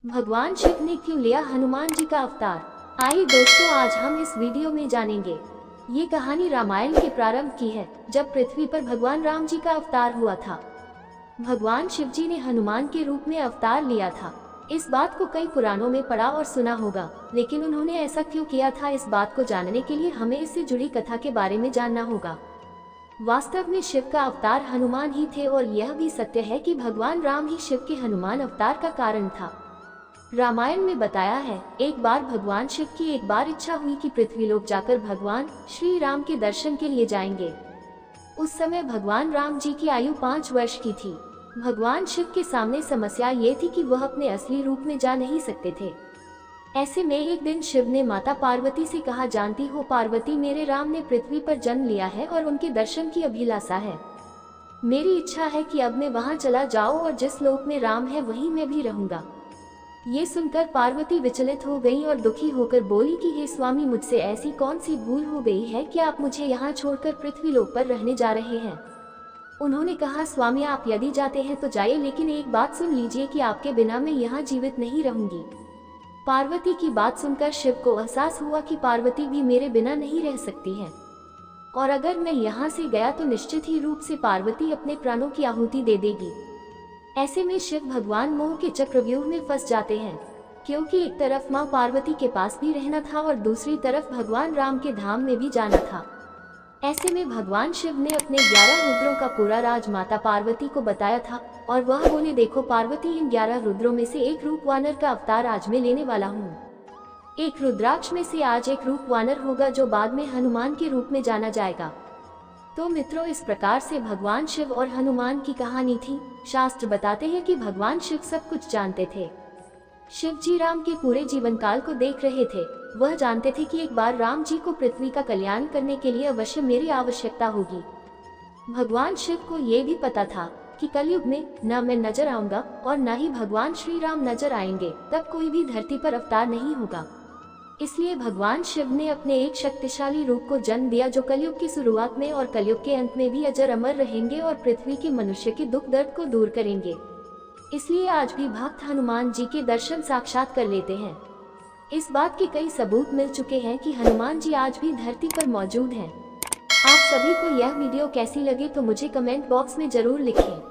भगवान शिव ने क्यों लिया हनुमान जी का अवतार? आइए दोस्तों, आज हम इस वीडियो में जानेंगे। ये कहानी रामायण के प्रारंभ की है, जब पृथ्वी पर भगवान राम जी का अवतार हुआ था। भगवान शिव जी ने हनुमान के रूप में अवतार लिया था। इस बात को कई पुराणों में पढ़ा और सुना होगा, लेकिन उन्होंने ऐसा क्यों किया था, इस बात को जानने के लिए हमें इससे जुड़ी कथा के बारे में जानना होगा। वास्तव में शिव का अवतार हनुमान ही थे और यह भी सत्य है कि भगवान राम ही शिव के हनुमान अवतार का कारण था। रामायण में बताया है, एक बार भगवान शिव की एक बार इच्छा हुई कि पृथ्वी लोक जाकर भगवान श्री राम के दर्शन के लिए जाएंगे। उस समय भगवान राम जी की आयु 5 वर्ष की थी। भगवान शिव के सामने समस्या ये थी कि वह अपने असली रूप में जा नहीं सकते थे। ऐसे में एक दिन शिव ने माता पार्वती से कहा, जानती हो पार्वती, मेरे राम ने पृथ्वी पर जन्म लिया है और उनके दर्शन की अभिलाषा है। मेरी इच्छा है कि अब मैं वहां चला जाऊं और जिस लोक में राम है वहीं मैं भी रहूंगा। ये सुनकर पार्वती विचलित हो गई और दुखी होकर बोली कि हे स्वामी, मुझसे ऐसी कौन सी भूल हो गई है कि आप मुझे यहाँ छोड़कर पृथ्वी लोक पर रहने जा रहे हैं। उन्होंने कहा, स्वामी आप यदि जाते हैं तो जाइए, लेकिन एक बात सुन लीजिए कि आपके बिना मैं यहाँ जीवित नहीं रहूंगी। पार्वती की बात सुनकर शिव को एहसास हुआ कि पार्वती भी मेरे बिना नहीं रह सकती है, और अगर मैं यहाँ से गया तो निश्चित ही रूप से पार्वती अपने प्राणों की आहुति दे देगी। ऐसे में शिव भगवान मोह के चक्रव्यूह में फंस जाते हैं, क्योंकि एक तरफ माँ पार्वती के पास भी रहना था और दूसरी तरफ भगवान राम के धाम में भी जाना था। ऐसे में भगवान शिव ने अपने 11 रुद्रों का पूरा राज माता पार्वती को बताया था, और वह बोले, देखो पार्वती, इन 11 रुद्रों में से एक रूप वानर का अवतार आज मैं लेने वाला हूँ। एक रुद्राक्ष में से आज एक रूप वानर होगा जो बाद में हनुमान के रूप में जाना जाएगा। तो मित्रों, इस प्रकार से भगवान शिव और हनुमान की कहानी थी। शास्त्र बताते हैं कि भगवान शिव सब कुछ जानते थे। शिव जी राम के पूरे जीवन काल को देख रहे थे। वह जानते थे कि एक बार राम जी को पृथ्वी का कल्याण करने के लिए अवश्य मेरी आवश्यकता होगी। भगवान शिव को ये भी पता था कि कलयुग में न मैं नजर आऊंगा और न ही भगवान श्री राम नजर आएंगे, तब कोई भी धरती पर अवतार नहीं होगा। इसलिए भगवान शिव ने अपने एक शक्तिशाली रूप को जन्म दिया, जो कलयुग की शुरुआत में और कलयुग के अंत में भी अजर अमर रहेंगे और पृथ्वी के मनुष्य के दुख दर्द को दूर करेंगे। इसलिए आज भी भक्त हनुमान जी के दर्शन साक्षात कर लेते हैं। इस बात के कई सबूत मिल चुके हैं कि हनुमान जी आज भी धरती पर मौजूद हैं। आप सभी को यह वीडियो कैसी लगी तो मुझे कमेंट बॉक्स में जरूर लिखें।